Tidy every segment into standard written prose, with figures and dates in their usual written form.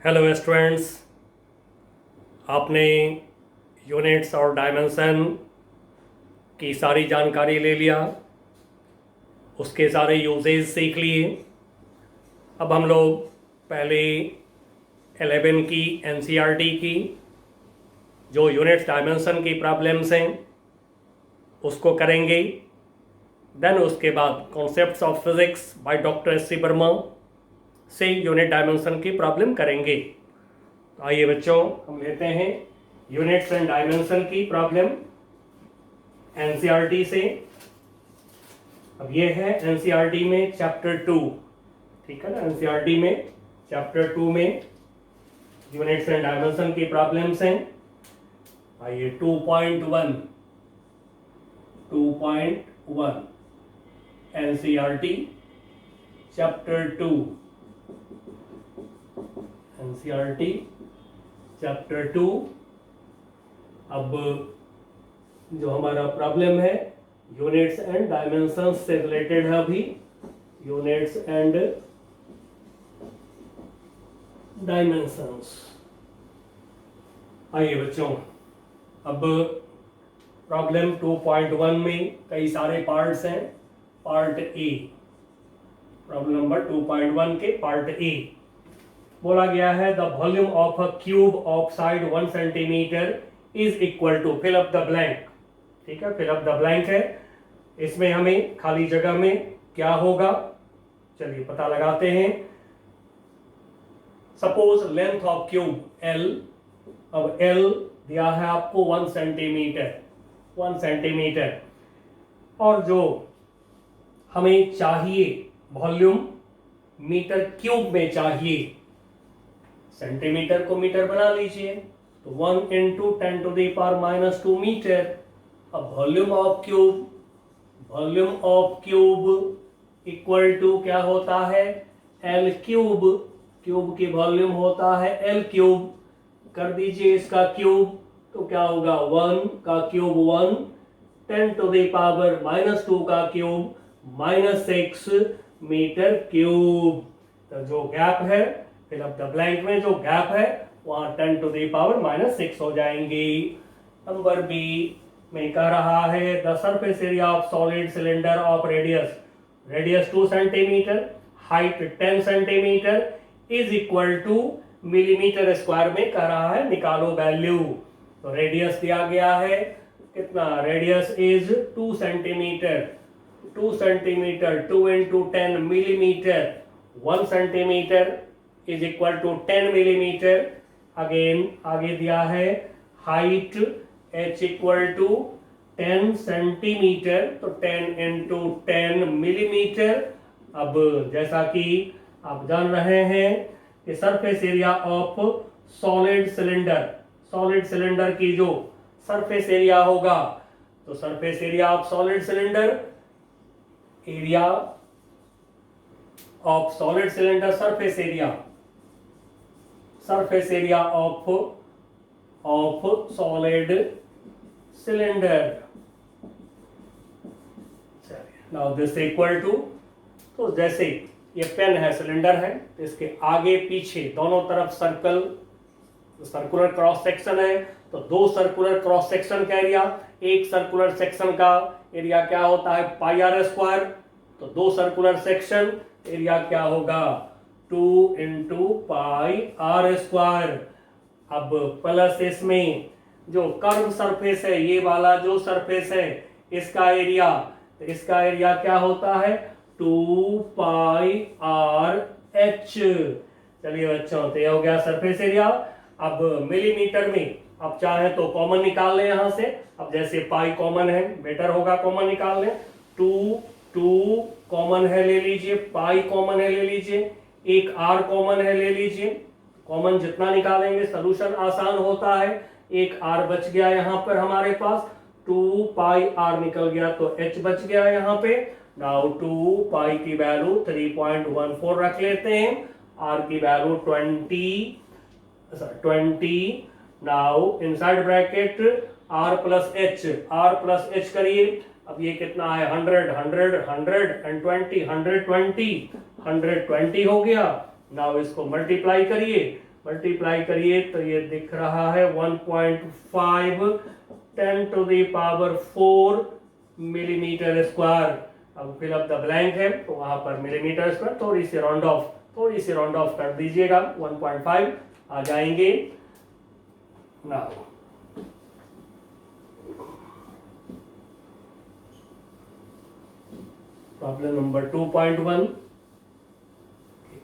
Hello students, आपने units और dimension की सारी जानकारी ले लिया, उसके सारे यूजेस सीख लिए। अब हम लोग पहले 11 की एनसीईआरटी की जो यूनिट्स डायमेंशन की प्रॉब्लम्स हैं उसको करेंगे। देन उसके बाद concepts of physics by doctor SC. Verma से यूनिट डायमेंशन की प्रॉब्लम करेंगे। तो आइए बच्चों, हम लेते हैं यूनिट्स एंड डायमेंशन की प्रॉब्लम एनसीईआरटी से। अब ये है एनसीईआरटी में चैप्टर 2, ठीक है ना। एनसीईआरटी में चैप्टर 2 में यूनिट्स एंड डायमेंशन की प्रॉब्लम्स हैं। आइए 2.1 एनसीईआरटी चैप्टर 2, एनसीईआरटी चैप्टर 2। अब जो हमारा प्रॉब्लम है यूनिट्स एंड डायमेंशंस से रिलेटेड है। अभी यूनिट्स एंड डायमेंशंस। आइए बच्चों, अब प्रॉब्लम 2.1 में कई सारे पार्ट्स हैं। पार्ट ए, प्रॉब्लम नंबर 2.1 के पार्ट ए बोला गया है the volume of a cube of side 1 centimetre is equal to fill up the blank. ठीक है, फिल अप द ब्लैंक है। इसमें हमें खाली जगह में क्या होगा, चलिए पता लगाते हैं। Suppose length of cube L, अब L दिया है आपको 1 सेंटीमीटर, और जो हमें चाहिए वॉल्यूम मीटर क्यूब में चाहिए। सेंटीमीटर को मीटर बना लीजिए, तो 1 इंटू 10⁻⁻² मीटर। अब volume of cube equal to क्या होता है, L क्यूब। क्यूब की वॉल्यूम होता है L क्यूब। कर दीजिए इसका क्यूब, तो क्या होगा 1 का क्यूब 1, 10⁻⁻² का क्यूब -6 मीटर क्यूब। तो जो गैप है फिल अप द ब्लैंक में जो गैप है वहां 10⁻⁻6 हो जाएंगी। नंबर बी में कह रहा है the surface area of solid cylinder of radius 2 centimetre, height 10 centimetre is equal two millimetre square में कह रहा है निकालो वैल्यू। तो रेडियस दिया गया है कितना, radius is 2 centimetre. 2 into 10 millimetre, 1 centimetre is equal to 10 millimetre. Again आगे दिया है height h equal to 10 centimetre, तो 10 इंटू 10 मिलीमीटर। अब जैसा कि आप जान रहे हैं कि surface area of solid cylinder की जो सरफेस एरिया होगा, तो surface area of solid cylinder, surface area of solid cylinder. Now this equal to, तो जैसे ये पेन है, सिलेंडर है, तो इसके आगे पीछे दोनों तरफ सर्कुलर क्रॉस सेक्शन है, तो 2 सर्कुलर क्रॉस सेक्शन का एरिया, एक सर्कुलर सेक्शन का एरिया क्या होता है πr², तो 2 सर्कुलर सेक्शन एरिया क्या होगा 2 इंटू πr²। अब प्लस इसमें जो कर्व सरफेस है, ये वाला जो सरफेस है इसका एरिया, तो इसका एरिया क्या होता है 2πrh। चलिए बच्चों, तो ये हो गया सरफेस एरिया। अब मिलीमीटर में अब चाहे तो कॉमन निकाल लें यहां से। अब जैसे पाई कॉमन है, बेटर होगा कॉमन निकाल लें। 2 कॉमन है ले लीजिए, पाई कॉमन है ले लीजिए, एक r कॉमन है ले लीजिए। कॉमन जितना निकालेंगे सोल्यूशन आसान होता है। एक r बच गया यहाँ पर हमारे पास, 2πr निकल गया तो h बच गया यहाँ पे। नाउ 2π की वैल्यू 3.14 रख लेते हैं, r की value 20। Now inside bracket r plus h करिए। अब ये कितना है 120 हो गया। नाउ इसको मल्टीप्लाई करिए, मल्टीप्लाई करिए तो ये दिख रहा है 1.5 10⁴ मिलीमीटर स्क्वायर। अब फिल अप द ब्लैंक है तो वहां पर मिलीमीटर स्क्वायर थोड़ी सी राउंड ऑफ कर दीजिएगा, 1.5 आ जाएंगे। नाउ प्रॉब्लम नंबर 2.1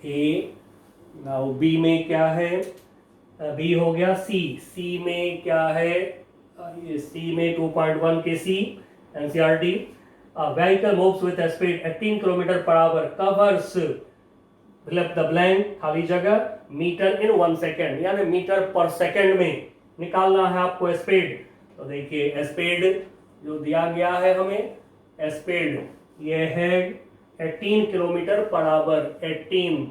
ए। नाउ बी में क्या है, बी हो गया सी में क्या है, ये सी में 2.1 के C NCERT vehicle moves with speed 18 kilometre per hour covers fill up the blank खाली जगह मीटर इन 1 सेकेंड, यानी मीटर पर सेकेंड में निकालना है आपको स्पीड। तो देखिए स्पीड जो दिया गया है हमें, स्पीड ये है 18 kilometre per our, 18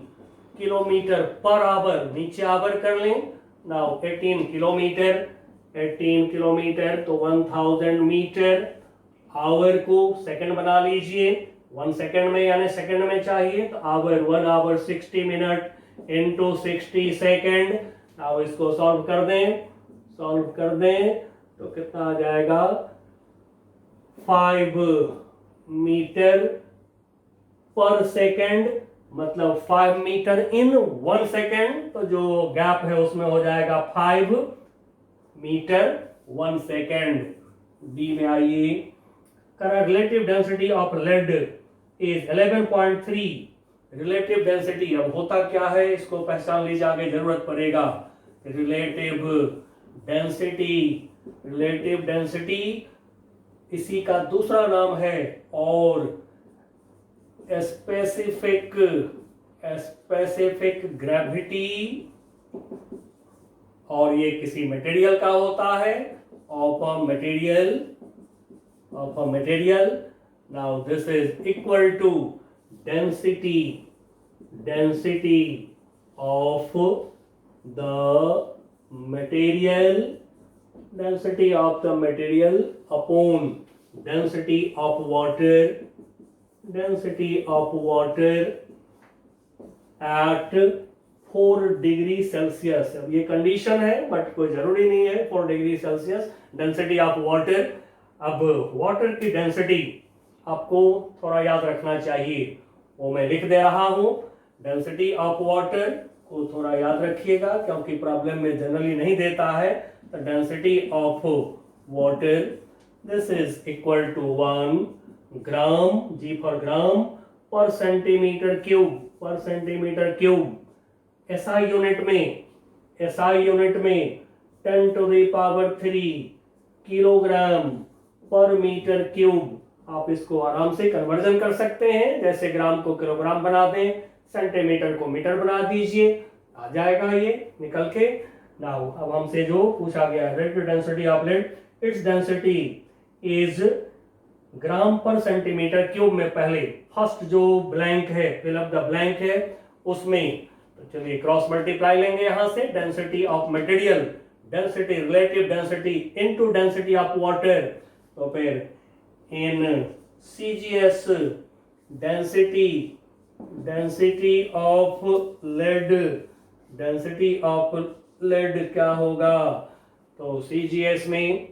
kilometre per our, नीचे आवर कर लें। नाउ 18 किलोमीटर तो 1000 मीटर, आवर को सेकंड बना लीजिए, 1 सेकंड में यानी सेकंड में चाहिए तो hour 1 hour 60 minute into 60 second. Now इसको सॉल्व कर दें तो कितना आ जाएगा, 5 मीटर पर सेकंड, मतलब 5 मीटर इन 1 सेकंड, तो जो गैप है उसमें हो जाएगा 5 मीटर 1 सेकंड। डी में आइए, current relative density of lead is 11.3। Relative density अब होता क्या है इसको पहचान लीजिए, आगे जरूरत पड़ेगा। रिलेटिव डेंसिटी इसी का दूसरा नाम है, और स्पेसिफिक ग्रेविटी, और ये किसी मटेरियल का होता है, of a material. Now this is equal to density of the material, upon density of water at 4 degree Celsius. अब ये कंडीशन है बट कोई जरूरी नहीं है 4 degree Celsius density of water. अब वाटर की डेंसिटी आपको थोड़ा याद रखना चाहिए, वो मैं लिख दे रहा हूं। डेंसिटी ऑफ वाटर को थोड़ा याद रखिएगा क्योंकि प्रॉब्लम में जनरली नहीं देता है। तो density of water this is equal to 1 gram, g for gram, पर सेंटीमीटर क्यूब। एसआई यूनिट में 10⁻³ किलोग्राम पर मीटर क्यूब। आप इसको आराम से कन्वर्जन कर सकते हैं, जैसे ग्राम को किलोग्राम बना दें, सेंटीमीटर को मीटर बना दीजिए, आ जाएगा ये निकल के। नाउ अब हमसे जो पूछा गया है relative density of lead, it's density is gram पर सेंटीमीटर क्यूब में पहले फर्स्ट जो ब्लैंक है, फिल अप द ब्लैंक है उसमें, तो चलिए क्रॉस मल्टीप्लाई लेंगे यहां से। Density of material, density relative density into density of water, तो फिर इन CGS डेंसिटी ऑफ लेड क्या होगा, तो CGS में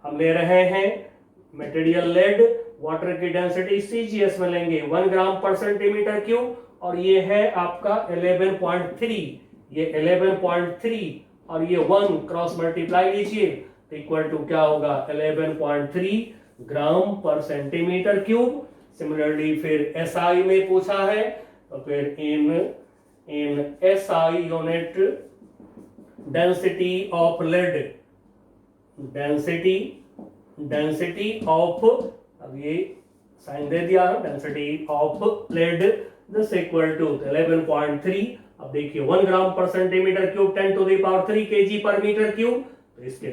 हम ले रहे हैं मटेरियल लेड, वाटर की डेंसिटी CGS में लेंगे 1 ग्राम पर सेंटीमीटर क्यूब, और ये है आपका 11.3, ये 11.3 और ये 1 क्रॉस मल्टीप्लाई लीजिए तो इक्वल टू क्या होगा 11.3 ग्राम पर सेंटीमीटर क्यूब। सिमिलरली फिर SI में पूछा है तो फिर in SI unit density of lead, density of, अब ये साइन दे दिया है, density of lead this equal to 11.3। अब देखिए 1 ग्राम पर सेंटीमीटर क्यूब 10⁻³ kg पर मीटर क्यूब, तो इसके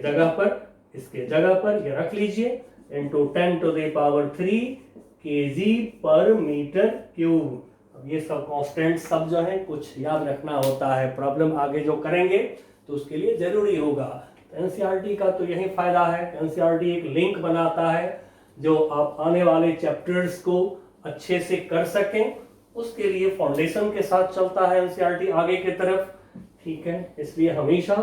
जगह पर ये रख लीजिए इंटू 10⁻³ kg पर मीटर क्यूब। अब ये सब कांस्टेंट सब जो है कुछ याद रखना होता है, प्रॉब्लम आगे जो करेंगे तो उसके लिए जरूरी होगा। एनसीईआरटी का तो यही फायदा है, एनसीईआरटी एक लिंक बनाता है जो आप आने वाले चैप्टर्स को अच्छे से कर सकें, उसके लिए फाउंडेशन के साथ चलता है एनसीईआरटी आगे की तरफ ठीक है, इसलिए हमेशा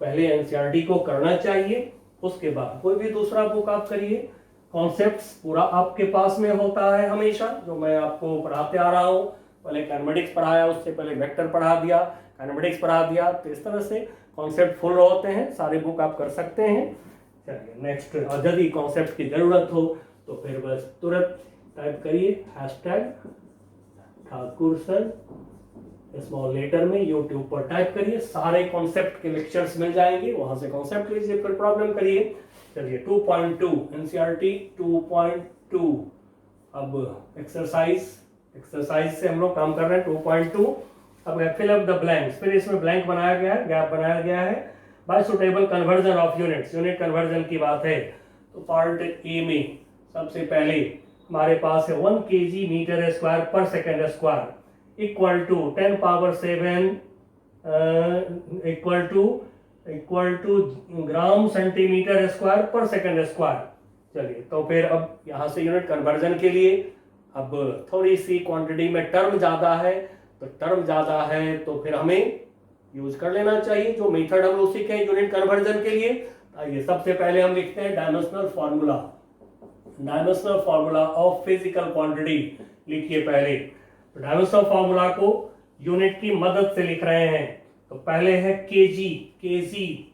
पहले एनसीईआरटी को करना चाहिए, उसके बाद कोई भी दूसरा बुक आप करिए। कॉन्सेप्ट्स पूरा आपके पास में होता है हमेशा, जो मैं आपको पढ़ाते आ रहा हूँ। पहले काइनेमेटिक्स पढ़ाया, उससे पहले वेक्टर पढ़ा दिया, काइनेमेटिक्स पढ़ा दिया, तो इस तरह से कॉन्सेप्ट फुल होते हैं, सारे बुक आप कर सकते हैं। चलिए नेक्स्ट, और यदि कॉन्सेप्ट की जरूरत हो तो फिर बस तुरंत टाइप करिए hashtag Thakur sir small letter में यूट्यूब पर टाइप करिए, सारे कॉन्सेप्ट के लेक्चर्स मिल जाएंगे, वहां से कॉन्सेप्ट लीजिए, फिर प्रॉब्लम करिए। चलिए 2.2 एनसीईआरटी 2.2, अब एक्सरसाइज से हम लोग काम कर रहे हैं 2.2। अब फिल अप द ब्लैंक्स, फिर इसमें ब्लैंक बनाया गया है, गैप बनाया गया है bye suitable conversion of units, unit conversion की बात है। तो पार्ट ए में सबसे पहले हमारे पास है 1 kg मीटर स्क्वायर पर second square equal to 10 power 7 equal to gram centimetre square पर सेकेंड स्क्वायर। चलिए, तो फिर अब यहाँ से यूनिट कन्वर्जन के लिए अब थोड़ी सी क्वांटिटी में टर्म ज्यादा है, तो टर्म ज्यादा है तो फिर हमें यूज कर लेना चाहिए जो मेथड हम लोग सीखे यूनिट कन्वर्जन के लिए। आइए सबसे पहले हम लिखते हैं dimensional formula of physical quantity. लिखिए पहले, तो डायमेंशनल फार्मूला को यूनिट की मदद से लिख रहे हैं। तो पहले है केजी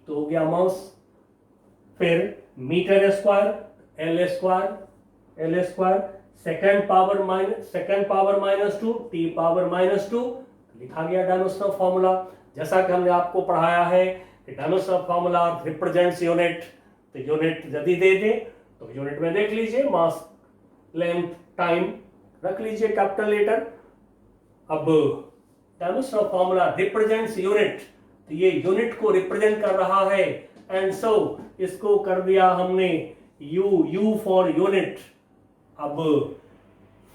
तो हो गया मास, फिर metre square L square, second power -2 T power -2, लिखा गया डायमेंशनल फार्मूला। जैसा कि हमने आपको पढ़ाया है कि डायमेंशनल फार्मूला रिप्रेजेंट्स यूनिट, तो यूनिट यदि दे दे तो यूनिट में देख लीजिए, मास लेंथ टाइम रख लीजिए कैपिटल लेटर। अब डायमेंशनल फार्मूला रिप्रेजेंट्स यूनिट, तो ये यूनिट को रिप्रेजेंट कर रहा है, एंड सो इसको कर दिया हमने यू फॉर यूनिट। अब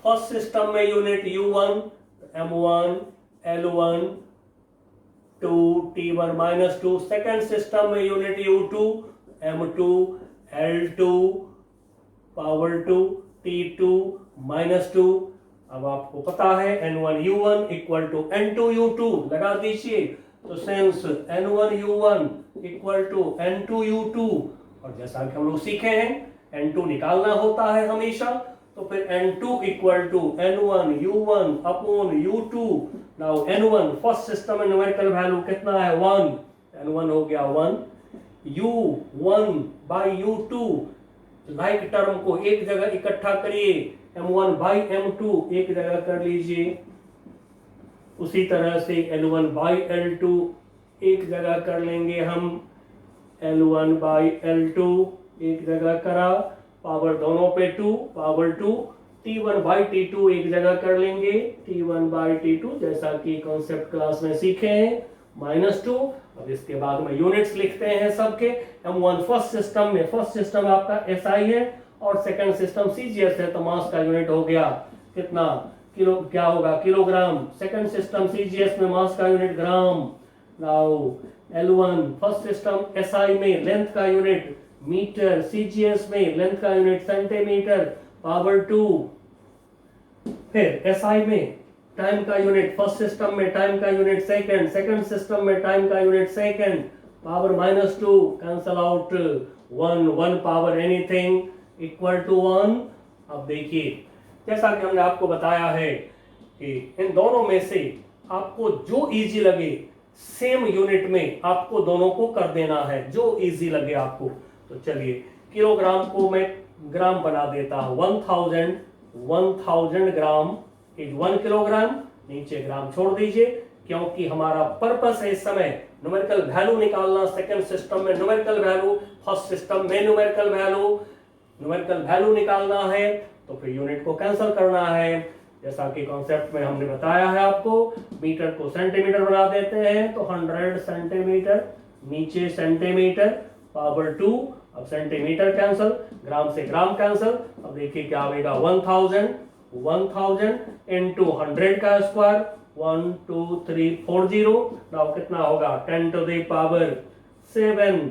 फर्स्ट सिस्टम में unit U1 M1 L1 2 T1 -2, second system में unit U2 M2 L2 power 2 T2 -2। अब आपको पता है N1 U1 equal to N2 U2 लगा दीजिए, तो sense N1 U1 equal to N2 U2, और जैसा कि हम लोग सीखे हैं N2 निकालना होता है हमेशा, तो फिर N2 equal to N1 U1 upon U2। Now N1 first system में न्यूमेरिकल वैल्यू कितना है 1, N1 हो गया 1, U1 by U2, like term को एक जगह इकट्ठा करिए, M1 बाई M2 एक जगह कर लीजिए, उसी तरह से L1 बाई L2 एक जगह कर लेंगे हम, L1 बाई L2 एक जगह करा, पावर दोनों पे 2 पावर 2, T1 बाई T2 एक जगह कर लेंगे, T1 बाई T2 जैसा कि कॉन्सेप्ट क्लास में सीखे हैं -2। अब इसके बाद में यूनिट्स लिखते हैं सबके। M1 फर्स्ट सिस्टम में, फर्स्ट सिस्टम आपका SI है और सेकंड सिस्टम CGS है, तो मास का यूनिट हो गया कितना, किलो, क्या होगा किलोग्राम। सेकंड सिस्टम CGS में मास का unit gram. Now L1 first system SI में लेंथ का यूनिट मीटर, CGS में लेंथ का यूनिट सेंटीमीटर पावर 2। फिर SI में टाइम का यूनिट, फर्स्ट सिस्टम में टाइम का यूनिट सेकंड, सेकंड सिस्टम में टाइम का unit second, power -2 cancel out 1 power anything equal to 1। अब देखिए जैसा कि हमने आपको बताया है कि इन दोनों में से आपको जो इजी लगे सेम यूनिट में आपको दोनों को कर देना है, जो इजी लगे आपको। तो चलिए किलोग्राम को मैं ग्राम बना देता हूं, 1000 ग्राम इज 1 किलोग्राम, नीचे ग्राम छोड़ दीजिए, क्योंकि हमारा पर्पस है इस समय न्यूमेरिकल वैल्यू निकालना। सेकंड सिस्टम में न्यूमेरिकल वैल्यू, फर्स्ट सिस्टम में न्यूमेरिकल वैल्यू निकालना है, तो फिर यूनिट को कैंसिल करना है। जैसा कि कॉन्सेप्ट में हमने बताया है आपको, मीटर को सेंटीमीटर बना देते हैं, तो 100 सेंटीमीटर, नीचे सेंटीमीटर पावर 2, अब सेंटीमीटर कैंसिल, ग्राम से ग्राम कैंसिल। अब देखिए क्या आएगा 1000 इंटू 100 का स्क्वायर 12340, नाउ कितना होगा 10 टू द पावर 7।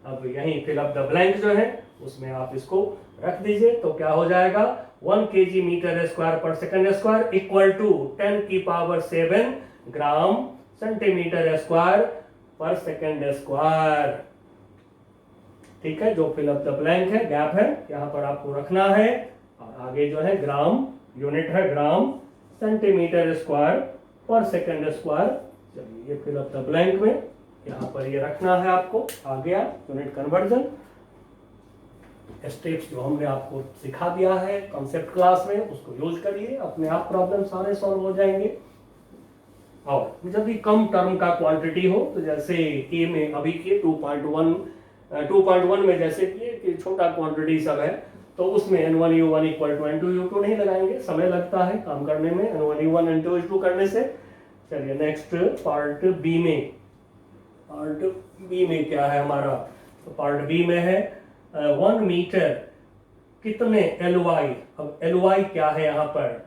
अब यहीं फिल अप द ब्लैंक जो है उसमें आप इसको रख दीजिए, तो क्या हो जाएगा 1 kg मीटर स्क्वायर पर सेकंड स्क्वायर इक्वल टू 10 की पावर 7 ग्राम सेंटीमीटर स्क्वायर पर सेकेंड स्क्वायर। ठीक है, जो फिल अप द ब्लैंक है, गैप है, यहाँ पर आपको रखना है। और आगे जो है ग्राम, यूनिट है ग्राम सेंटीमीटर स्क्वायर पर सेकेंड स्क्वायर। चलिए ये फिल अप द ब्लैंक में यहाँ पर ये रखना है आपको। आ गया यूनिट कन्वर्जन। स्टेप्स जो हमने आपको सिखा दिया है कॉन्सेप्ट क्लास में, उसको यूज करिए, अपने आप प्रॉब्लम सारे सॉल्व हो जाएंगे। और जब भी कम टर्म का क्वांटिटी हो, तो जैसे ए में अभी के 2.1 में जैसे कि छोटा क्वांटिटी सब है, तो उसमें N1U1 = N2U2 नहीं लगाएंगे, समय लगता है काम करने में N1U1 N2U2 करने से। चलिए नेक्स्ट पार्ट बी में। पार्ट बी में क्या है हमारा? तो पार्ट बी में है 1 मीटर कितने LY। अब LY क्या है यहाँ पर?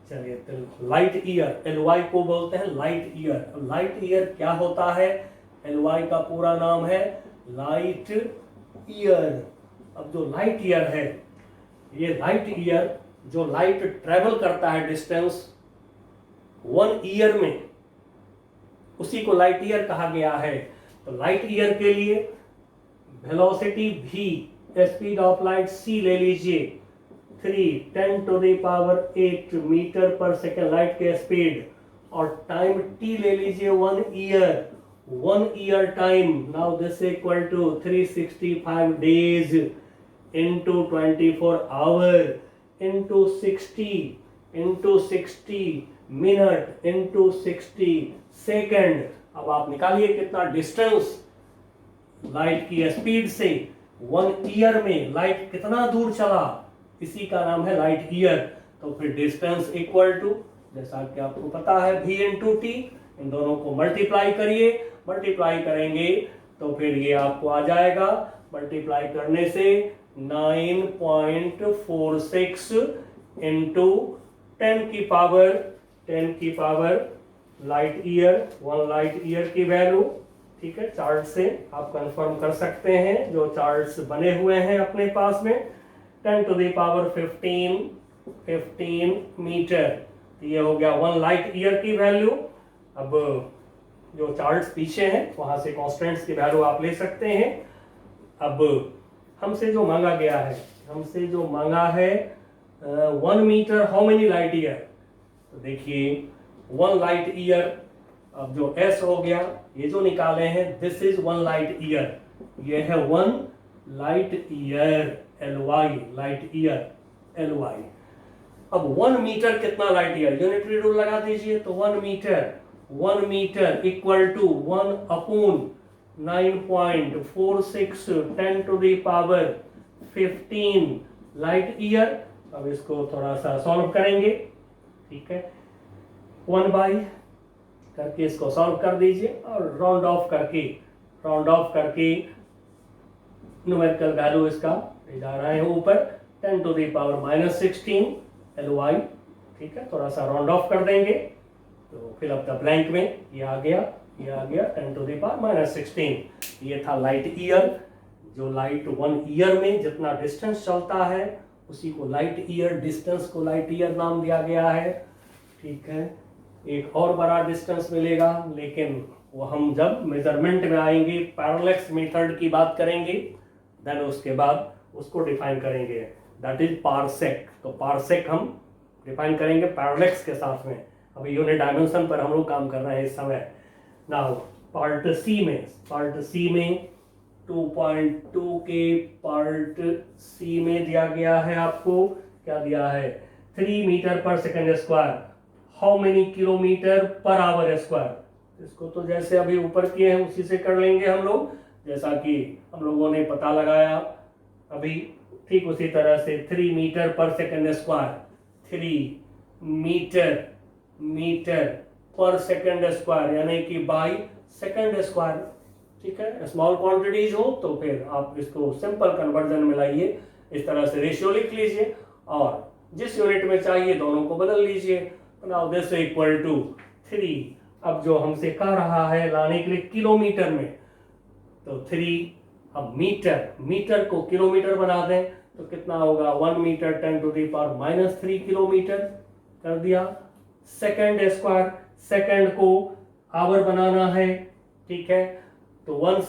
चलिए तो लाइट ईयर, LY को बोलते हैं लाइट ईयर। अब लाइट ईयर क्या होता है? LY का पूरा नाम है लाइट ईयर। अब जो लाइट ईयर है, ये लाइट ईयर जो लाइट ट्रेवल करता है डिस्टेंस 1 ईयर में, उसी को लाइट ईयर कहा गया है। तो लाइट ईयर के लिए velocity v, speed of light c ले लीजिए 3 × 10⁸ मीटर पर सेकेंड लाइट के स्पीड, और टाइम t ले लीजिए 1 year time. Now this equal to 365 days into 24 hour into 60 minute into 60 second. अब आप निकालिए कितना डिस्टेंस लाइट की स्पीड से 1 ईयर में लाइट कितना दूर चला, इसी का नाम है लाइट ईयर। तो फिर डिस्टेंस इक्वल टू, जैसा कि आपको पता है, v इंटू टी। इन दोनों को मल्टीप्लाई करिए, मल्टीप्लाई करेंगे तो फिर ये आपको आ जाएगा, मल्टीप्लाई करने से 9.46 इंटू 10 की power light year, 1 light year की वैल्यू। ठीक है, चार्ट से आप कंफर्म कर सकते हैं, जो चार्ट्स बने हुए हैं अपने पास में। 10⁻15 मीटर, ये हो गया 1 लाइट ईयर की वैल्यू। अब जो चार्ट्स पीछे हैं वहां से कांस्टेंट्स की वैल्यू आप ले सकते हैं। अब हमसे जो मांगा गया है, 1 metre how many light year. तो देखिए 1 लाइट ईयर, अब जो S हो गया, ये जो निकाले हैं, दिस इज 1 लाइट ईयर, ये है 1 light year LY, light year LY। अब 1 मीटर कितना लाइट ईयर, यूनिटरी रूल लगा दीजिए। तो 1 metre equal to 1/9.46 10⁻15 light year. अब इसको थोड़ा सा सॉल्व करेंगे। ठीक है, 1 बाई करके इसको सॉल्व कर दीजिए, और राउंड ऑफ करके न्यूमेरिकल वैल्यू इसका जा रहा है ऊपर 10⁻16 LY। ठीक है, थोड़ा सा राउंड ऑफ कर देंगे तो फिल अप द ब्लैंक में ये आ गया 10⁻16। ये था लाइट ईयर। जो लाइट 1 ईयर में जितना डिस्टेंस चलता है, उसी को लाइट ईयर, डिस्टेंस को लाइट ईयर नाम दिया गया है। ठीक है, एक और बड़ा डिस्टेंस मिलेगा, लेकिन वो हम जब मेजरमेंट में आएंगे, पैरेलैक्स मेथड की बात करेंगे, देन उसके बाद उसको डिफाइन करेंगे, दैट इज पारसेक। तो पारसेक हम डिफाइन करेंगे पैरेलैक्स के साथ में। अभी यूनिट डायमेंशन पर हम लोग काम कर रहे हैं इस समय। नाउ पार्ट सी में 2.2 के पार्ट सी में दिया गया है, आपको क्या दिया है, 3 मीटर पर second square how many kilometre per our square. इसको तो जैसे अभी ऊपर किए हैं उसी से कर लेंगे हम लोग, जैसा कि हम लोगों ने पता लगाया अभी, ठीक उसी तरह से 3 मीटर पर सेकेंड स्क्वायर, 3 मीटर पर सेकेंड स्क्वायर, यानी कि बाई सेकेंड स्क्वायर। ठीक है, स्मॉल क्वांटिटीज हो तो फिर आप इसको सिंपल कन्वर्जन में लाइए, इस तरह से रेशियो लिख लीजिए, और जिस यूनिट में चाहिए दोनों को बदल लीजिए। Now this equal to 3। अब जो हमसे कह रहा है लाने के लिए किलोमीटर में, तो 3, अब मीटर को किलोमीटर बना दें तो कितना होगा, 1 मीटर 10⁻³ किलोमीटर कर दिया। सेकेंड स्क्वायर, सेकेंड को आवर बनाना है, ठीक है। तो 1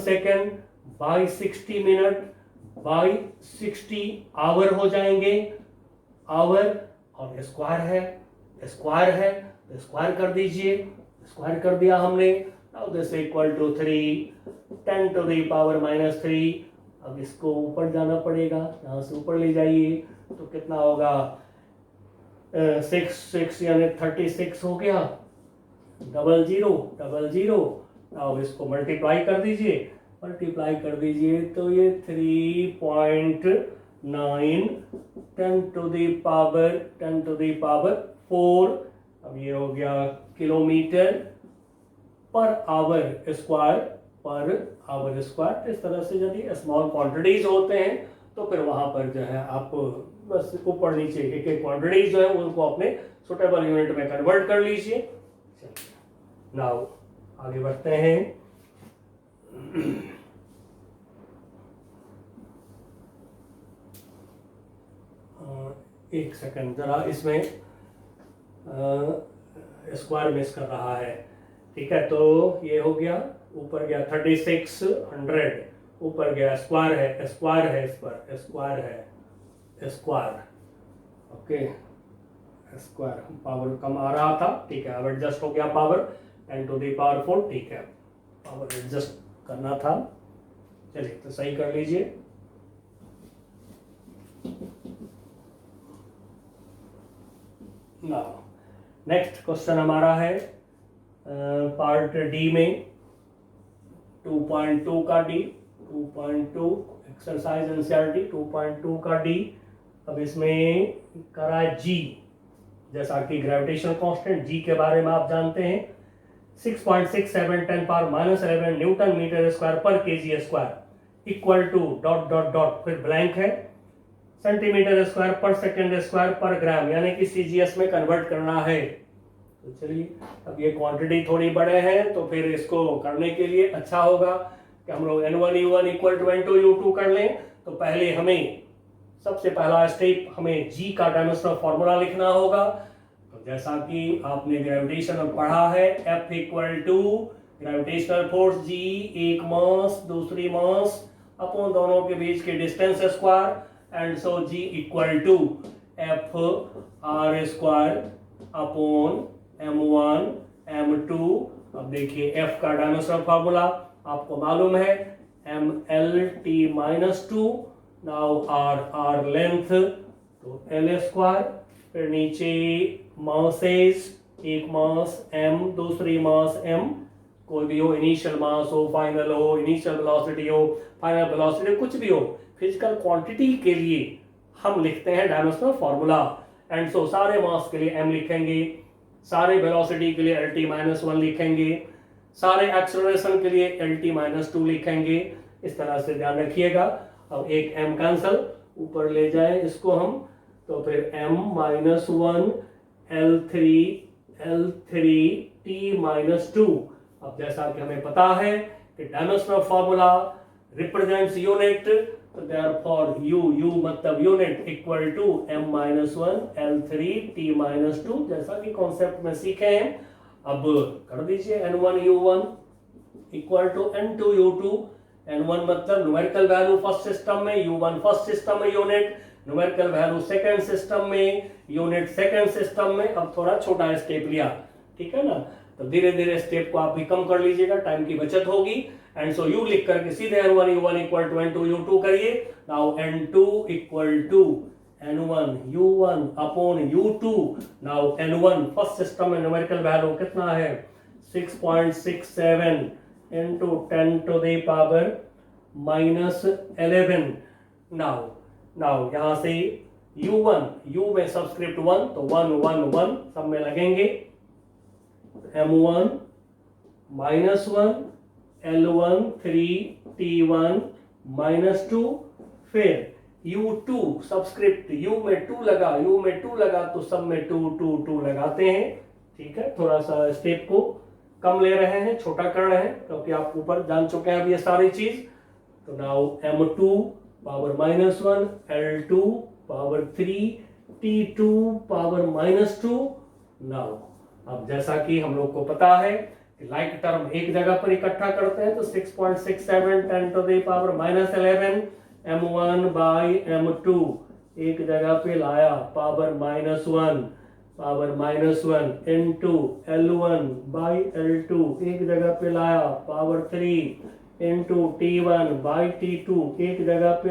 second by 60 minute by 60 hour हो जाएंगे। आवर और स्क्वायर है तो स्क्वायर कर दीजिए, स्क्वायर कर दिया हमने। Now this equal to 3 10 to the power -3। अब इसको ऊपर जाना पड़ेगा, यहाँ से ऊपर ले जाइए तो कितना होगा, 6 यानी 36 हो गया, 00। अब इसको मल्टीप्लाई कर दीजिए, तो ये 3.9 10 टू द पावर 4। अब ये हो गया किलोमीटर पर आवर स्क्वायर। इस तरह से यदि स्मॉल क्वांटिटीज होते हैं तो फिर वहां पर जो है आप बस ऊपर नीचे एक क्वांटिटीज जो है उनको अपने सुटेबल यूनिट में कन्वर्ट कर लीजिए। नाउ आगे बढ़ते हैं। एक सेकंड, जरा इसमें स्क्वायर मिस कर रहा है, ठीक है। तो ये हो गया, ऊपर गया 3600, ऊपर गया स्क्वायर है इस पर, स्क्वायर, ओके। स्क्वायर पावर कम आ रहा था, ठीक है। अब एडजस्ट हो गया पावर 10 टू द पावर 4, ठीक है। पावर एडजस्ट करना था, चलिए तो सही कर लीजिए। नेक्स्ट क्वेश्चन हमारा है पार्ट डी में 2.2 का डी, 2.2 एक्सरसाइज एनसीईआरटी 2.2 का डी। अब इसमें करा जी, जैसा कि ग्रेविटेशनल कांस्टेंट जी के बारे में आप जानते हैं 6.67 10 पावर -11 न्यूटन मीटर स्क्वायर पर KG square equal to dot फिर ब्लैंक है सेंटीमीटर स्क्वायर पर सेकंड स्क्वायर पर ग्राम, यानी कि सीजीएस में कन्वर्ट करना है। तो चलिए, अब ये क्वांटिटी थोड़ी बड़े हैं तो फिर इसको करने के लिए अच्छा होगा कि हम लोग N1U1 इक्वल टू N2U2 कर लें। तो पहले हमें सबसे पहला स्टेप हमें जी का डायमेंशनल फॉर्मूला लिखना होगा। तो जैसा कि आपने ग्रेविटेशन में पढ़ा है, F equal to gravitational force G, एक मास दूसरी मास अपॉन दोनों के बीच के distance square, and so G equal to F R square upon M1 M2। अब देखिए F का डायमेंशनल फार्मूला आपको मालूम है MLT-2, नाउ R लेंथ, तो L स्क्वायर, फिर नीचे मासेस, एक मास M दूसरी मास M, कोई भी हो, इनिशियल मास हो, फाइनल हो, इनिशियल वेलोसिटी हो, फाइनल वेलोसिटी, कुछ भी हो, फिजिकल क्वांटिटी के लिए हम लिखते हैं डायमेंशनल फार्मूला। एंड सो सारे मास के लिए M लिखेंगे, सारे वेलोसिटी के लिए LT-1 लिखेंगे, सारे एक्सेलरेशन के लिए LT-2 लिखेंगे। इस तरह से ध्यान रखिएगा। अब एक M कैंसल, ऊपर ले जाए इसको हम, तो फिर M-1 L3 T-2। अब जैसा कि हमें पता है कि डायमेंशनल फार्मूला रिप्रेजेंट्स यूनिट, तो देयरफॉर U मतलब unit equal to M-1 L3 T-2, जैसा कि कॉन्सेप्ट में सीखे हैं। अब कर दीजिए N1U1 equal to N2U2। N1 मतलब न्यूमेरिकल वैल्यू फर्स्ट सिस्टम में, U1 फर्स्ट सिस्टम में unit, numerical value second system में, यूनिट सेकंड सिस्टम में। अब थोड़ा छोटा स्टेप लिया, ठीक है ना, तो धीरे धीरे स्टेप को आप भी कम कर लीजिएगा, टाइम की बचत होगी। एंड सो U लिख करके सीधे N1U1 इक्वल टू N2U2 करिए। Now N2 equal to N1U1 upon U2। Now N1 first system में न्यूमेरिकल वैल्यू कितना है 6.67 into 10 to the power -11। Now यहाँ से U1, U में सबस्क्रिप्ट 1, तो 1 1 1 सब में लगेंगे। M1 -1 L1 3 T1 -2, फिर U2 सबस्क्रिप्ट U में 2 लगा तो सब में 2 2 2 लगाते हैं, ठीक है। थोड़ा सा स्टेप को कम ले रहे हैं, छोटा कर रहे हैं, क्योंकि आप ऊपर जान चुके हैं अब ये सारी चीज। तो now M2 power -1 L2 power 3 T2 power -2। Now अब जैसा कि हम लोग को पता है कि लाइक टर्म एक जगह पर इकट्ठा करते हैं तो 6.67 10 to the power -11 m1 by m2 एक जगह पे लाया power -1 into L1 by L2 एक जगह पे लाया power 3 into T1 by T2 एक जगह पे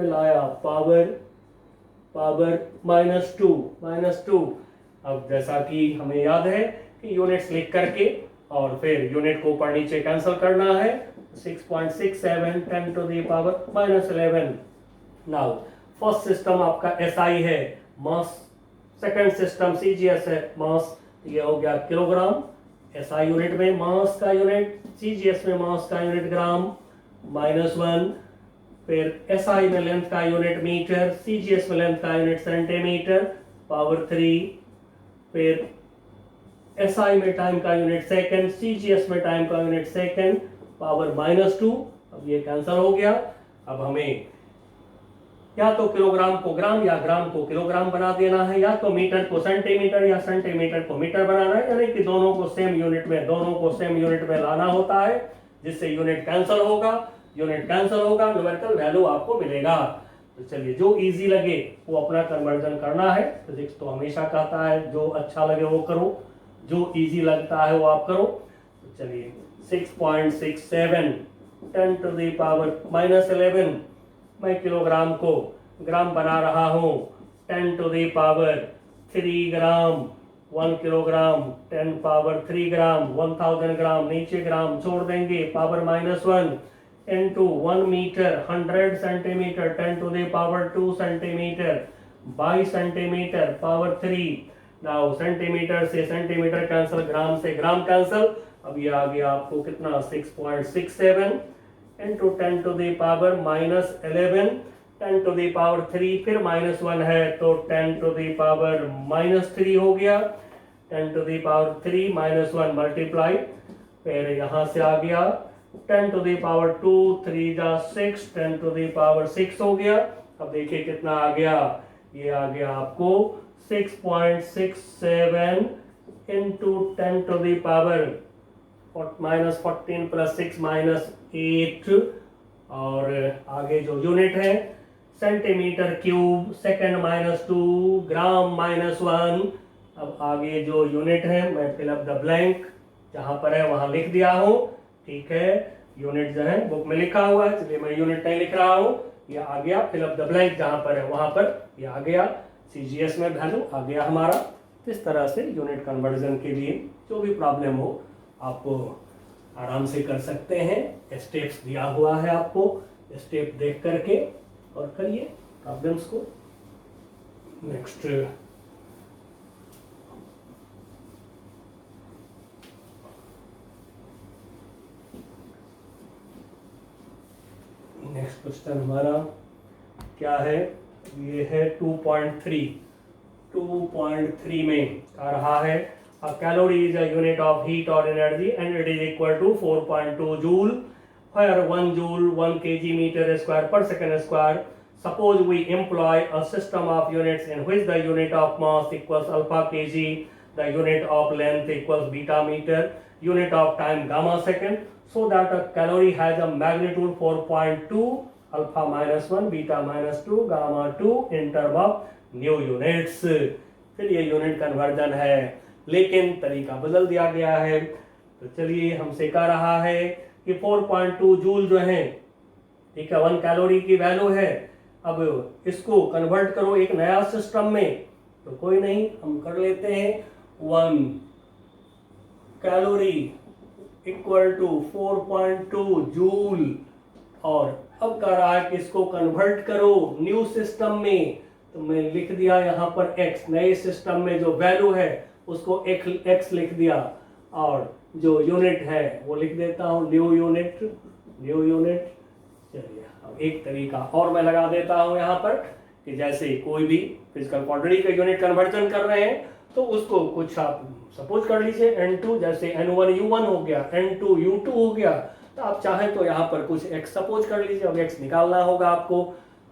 लाया पावर -2 अब जैसा कि हमें याद है कि यूनिट्स लिख करके और फिर यूनिट को ऊपर नीचे कैंसिल करना है 6.67 10 to the power -11 now first system आपका SI है मास, सेकंड सिस्टम CGS है मास, ये हो गया किलोग्राम, SI यूनिट में मास का यूनिट, CGS में मास का यूनिट ग्राम, -1 फिर SI में लेंथ का यूनिट मीटर, CGS में लेंथ का यूनिट सेंटीमीटर, पावर 3 फिर SI में टाइम का यूनिट सेकंड, CGS में टाइम का यूनिट सेकंड, पावर -2। अब ये कैंसिल हो गया। अब हमें या तो किलोग्राम को ग्राम या ग्राम को किलोग्राम बना देना है, या तो मीटर को सेंटीमीटर या सेंटीमीटर को मीटर बनाना है, यानी कि दोनों को सेम यूनिट में लाना होता है, जिससे यूनिट कैंसिल होगा, न्यूमेरिकल वैल्यू आपको मिलेगा। तो चलिए जो इजी लगे वो अपना कन्वर्जन करना है। फिजिक्स तो हमेशा कहता है जो अच्छा लगे वो करो, जो इजी लगता है वो आप करो। तो चलिए 6.67 10 टू द पावर -11 मैं किलोग्राम को ग्राम बना रहा हूँ 10 to the power 3 gram, 1 kilogram 10 power 3 gram, 1000 gram, नीचे ग्राम छोड़ देंगे, power -1 into 1 meter 100 centimeter 10 to the power 2 centimeter by centimeter power 3। now centimetre से सेंटीमीटर कैंसिल, ग्राम से ग्राम कैंसिल। अब ये आ गया आपको कितना 6.67 into 10 to the power -11 10 to the power 3 फिर -1 है तो 10 to the power -3 हो गया, 10 to the power 3 -1 मल्टीप्लाई, फिर यहाँ से आ गया 10 to the power 2 3 जा 6 10 to the power 6 हो गया। अब देखिए कितना आ गया, ये आ गया आपको 6.67 into 10 to the power -14 + 6 -8 और आगे जो यूनिट है सेंटीमीटर क्यूब, सेकंड -2 ग्राम -1। अब आगे जो यूनिट है मैं फिल अप द ब्लैंक, जहां पर है वहां लिख दिया हूं, ठीक है। यूनिट जो है बुक में लिखा हुआ है, चलिए मैं यूनिट नहीं लिख रहा हूँ, ये आ गया फिल अप द ब्लैंक, जहां पर है वहां पर ये आ गया, CGS में वैल्यू आ गया हमारा। इस तरह से यूनिट कन्वर्जन के लिए जो भी प्रॉब्लम हो आपको आराम से कर सकते हैं। स्टेप्स दिया हुआ है, आपको स्टेप देख करके और करिए प्रॉब्लम्स को। नेक्स्ट क्वेश्चन हमारा क्या है, ये है 2.3 में आ रहा है a calorie is a unit of heat or energy and it is equal to 4.2 joule where 1 joule 1 kg meter square per second square। suppose we employ a system of units in which the unit of mass equals alpha kg, the unit of length equals beta meter, unit of time gamma second, so that a calorie has a magnitude 4.2, alpha -1, beta -2, gamma 2 in term of new units। फिर ये unit conversion है, लेकिन तरीका बदल दिया गया है। तो चलिए हमसे कह रहा है कि 4.2 जूल जो है, ठीक है, 1 कैलोरी की वैल्यू है। अब इसको कन्वर्ट करो एक नया सिस्टम में, तो कोई नहीं, हम कर लेते हैं 1 कैलोरी इक्वल टू 4.2 जूल, और अब कह रहा है कि इसको कन्वर्ट करो न्यू सिस्टम में, तो मैं लिख दिया यहाँ पर x, नए सिस्टम में जो वैल्यू है उसको x लिख दिया, और जो यूनिट है वो लिख देता हूँ न्यू यूनिट। चलिए अब एक तरीका और मैं लगा देता हूँ यहाँ पर कि जैसे कोई भी फिजिकल क्वांटिटी का यूनिट कन्वर्जन कर रहे हैं तो उसको कुछ आप सपोज कर लीजिए n2, जैसे n1 u1 हो गया, n2 u2 हो गया, तो आप चाहें तो यहाँ पर कुछ x सपोज कर लीजिए। अब x निकालना होगा आपको,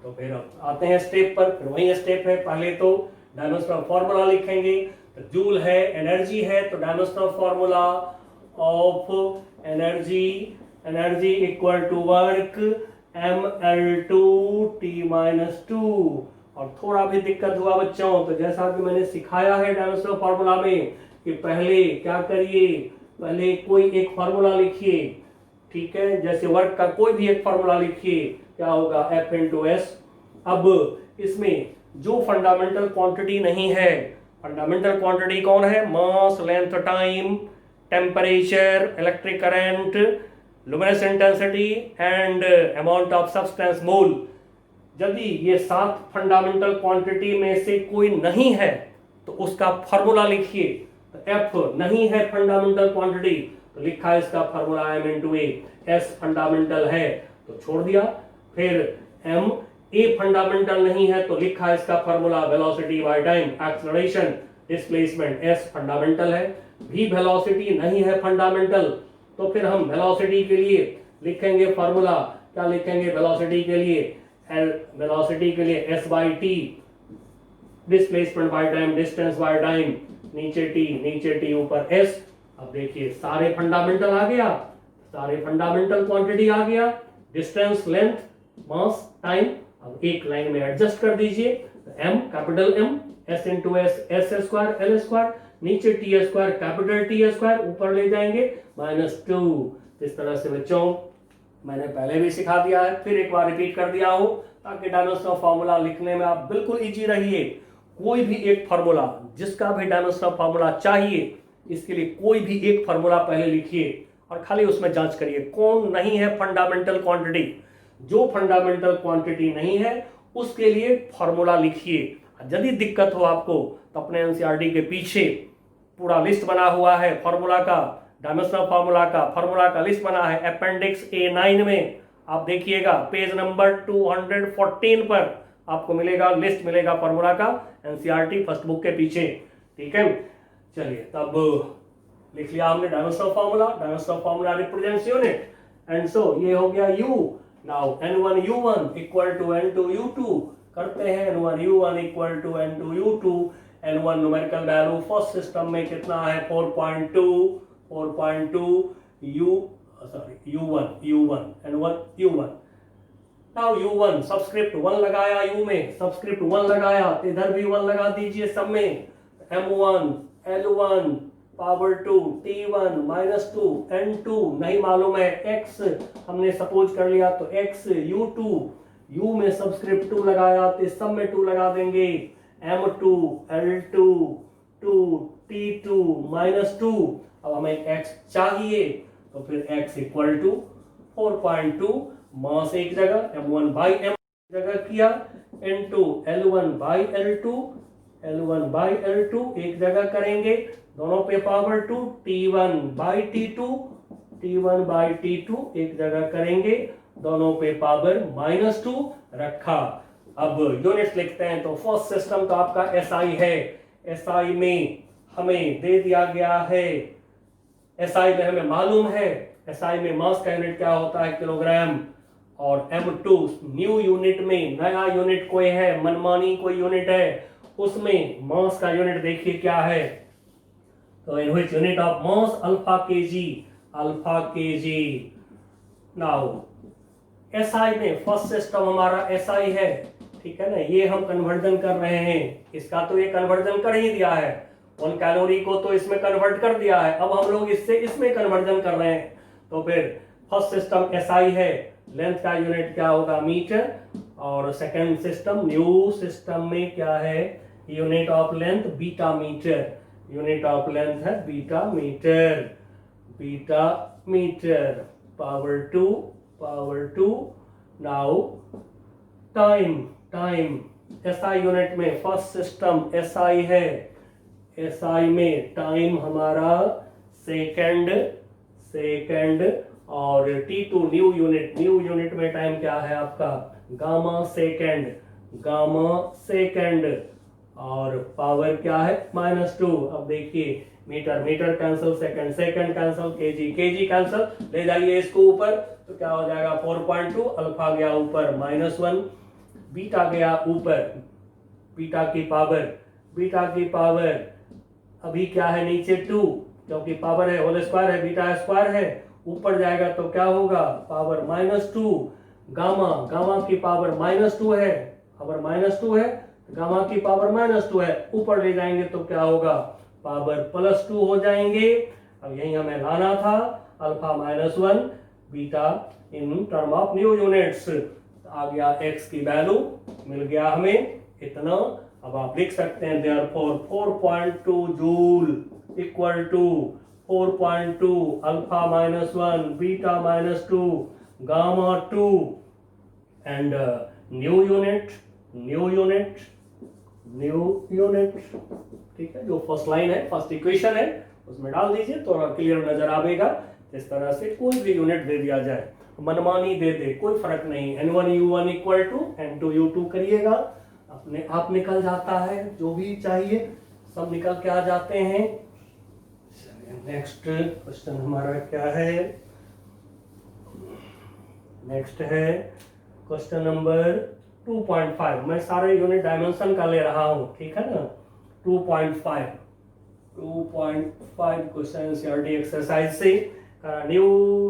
तो फिर आते हैं स्टेप पर। फिर वही स्टेप है, पहले तो डायमेंशनल फॉर्मूला लिखेंगे, तो जूल है, एनर्जी है, तो dimensional formula of energy equal to work ml2T-2। और थोड़ा भी दिक्कत हुआ बच्चों तो जैसा कि मैंने सिखाया है डायमेंशनल फॉर्मूला में कि पहले क्या करिए, पहले कोई एक फॉर्मूला लिखिए, ठीक है, जैसे वर्क का कोई भी एक फॉर्मूला लिखिए, क्या होगा F इंटू एस। अब इसमें जो फंडामेंटल क्वांटिटी नहीं है, फंडामेंटल क्वांटिटी कौन है, mass, length, time, temperature, electric current, luminous intensity and amount of substance mole. यदि ये 7 फंडामेंटल क्वांटिटी में से कोई नहीं है तो उसका फॉर्मूला लिखिए। तो F नहीं है फंडामेंटल क्वांटिटी तो लिखा है इसका फॉर्मूला m इंटू ए। एस फंडामेंटल है तो छोड़ दिया। फिर m ए फंडामेंटल नहीं है तो लिखा है इसका formula velocity by time, acceleration, displacement. s fundamental है। v वेलोसिटी नहीं है फंडामेंटल तो फिर हम वेलोसिटी के लिए लिखेंगे फॉर्मूला, क्या लिखेंगे वेलोसिटी के लिए, वेलोसिटी के लिए s by T, displacement by time, distance by time, नीचे t ऊपर s। अब देखिए सारे फंडामेंटल आ गया, सारे फंडामेंटल क्वांटिटी आ गया, डिस्टेंस, लेंथ, मास, टाइम। अब एक लाइन में एडजस्ट कर दीजिए, m capital M, s into S, S square, L square, नीचे T square, capital T square, ऊपर ले जाएंगे -2। इस तरह से बच्चों मैंने पहले भी सिखा दिया है, फिर एक बार रिपीट कर दिया हो ताकि डायमेंशनल फॉर्मूला लिखने में आप बिल्कुल इजी रहिए। कोई भी एक फॉर्मूला, जिसका भी डायमेंशनल फॉर्मूला चाहिए, इसके लिए कोई भी एक फॉर्मूला पहले लिखिए और खाली उसमें जांच करिए कौन नहीं है फंडामेंटल क्वांटिटी। जो फंडामेंटल क्वांटिटी नहीं है उसके लिए फॉर्मूला लिखिए। यदि दिक्कत हो आपको तो अपने एनसीईआरटी के पीछे पूरा लिस्ट बना हुआ है फॉर्मूला का, डायमेंशनल फॉर्मूला का लिस्ट बना है अपेंडिक्स A9 में। आप देखिएगा पेज नंबर 214 पर आपको मिलेगा, लिस्ट मिलेगा फॉर्मूला का, एनसीईआरटी फर्स्ट बुक के पीछे, ठीक है। चलिए तब लिख लिया हमने dimensional formula represents unit, and so ये हो गया U। Now N1U1 equal to N2U2 करते हैं, N1U1 equal to N2U2। N1 numerical value first system में कितना है 4.2 U1 N1 U1। Now U1 subscript 1 लगाया, U में सबस्क्रिप्ट 1 लगाया तो इधर भी 1 लगा दीजिए सब में। M1 L1 power 2 T1 -2 N2 नहीं मालूम है, X हमने सपोज कर लिया तो X U2, U में सबस्क्रिप्ट 2 लगाया तो सब में 2 लगा देंगे। M2 L2 2 T2 -2। अब हमें X चाहिए तो फिर X इक्वल टू 4.2, मास एक जगह M1 बाई M जगह किया, इनटू L1 बाई L2 एक जगह करेंगे, दोनों पे पावर 2, T1 बाई T2 एक जगह करेंगे, दोनों पे पावर -2 रखा। अब यूनिट्स लिखते हैं तो फर्स्ट सिस्टम तो आपका SI है, SI में हमें दे दिया गया है, SI में हमें मालूम है, SI में मास का यूनिट क्या होता है किलोग्राम। और M2 न्यू यूनिट में, नया यूनिट कोई है, मनमानी कोई यूनिट है, उसमें मास का यूनिट देखिए क्या है, तो in which unit of mass alpha kg. Now SI में फर्स्ट सिस्टम हमारा SI है, ठीक है ना, ये हम कन्वर्जन कर रहे हैं, इसका तो ये कन्वर्जन कर ही दिया है, 1 कैलोरी को तो इसमें कन्वर्ट कर दिया है, अब हम लोग इससे इसमें कन्वर्जन कर रहे हैं। तो फिर फर्स्ट सिस्टम SI है, लेंथ का यूनिट क्या होगा मीटर, और सेकंड सिस्टम न्यू सिस्टम में क्या है, unit of length beta metre, unit of length है beta metre, power 2। Now time SI unit में फर्स्ट सिस्टम SI है, SI में टाइम हमारा सेकंड, और T2 न्यू यूनिट में टाइम क्या है आपका गामा सेकंड, और पावर क्या है -2। अब देखिए metre cancel, second cancel, KG cancel, ले जाइए इसको ऊपर तो क्या हो जाएगा 4.2, अल्फा गया ऊपर -1, बीटा गया ऊपर, बीटा की पावर अभी क्या है नीचे 2, क्योंकि पावर है होल स्क्वायर है, बीटा स्क्वायर है, ऊपर जाएगा तो क्या होगा पावर -2, गामा, गामा की पावर -2 है, पावर -2 है, गामा की पावर -2 है, ऊपर ले जाएंगे तो क्या होगा पावर +2 हो जाएंगे। अब यही हमें लाना था alpha -1 beta in term of new units. आ गया x की वैल्यू मिल गया हमें इतना। अब आप लिख सकते हैं therefore 4.2 joule equal to 4.2 alpha -1 beta -2 gamma 2 and new unit, ठीक है। जो फर्स्ट लाइन है, फर्स्ट इक्वेशन है, उसमें डाल दीजिए तो क्लियर नजर आएगा। इस तरह से कोई भी यूनिट दे दिया जाए, मनमानी दे दे, कोई फर्क नहीं। N1U1 इक्वल टू N2U2 करिएगा, अपने आप निकल जाता है, जो भी चाहिए सब निकल के आ जाते हैं। नेक्स्ट क्वेश्चन हमारा क्या है, नेक्स्ट है क्वेश्चन नंबर 2.5। मैं सारे यूनिट डायमेंशन का ले रहा हूं, ठीक है ना। 2.5 क्वेश्चन सीआरटी एक्सरसाइज से। New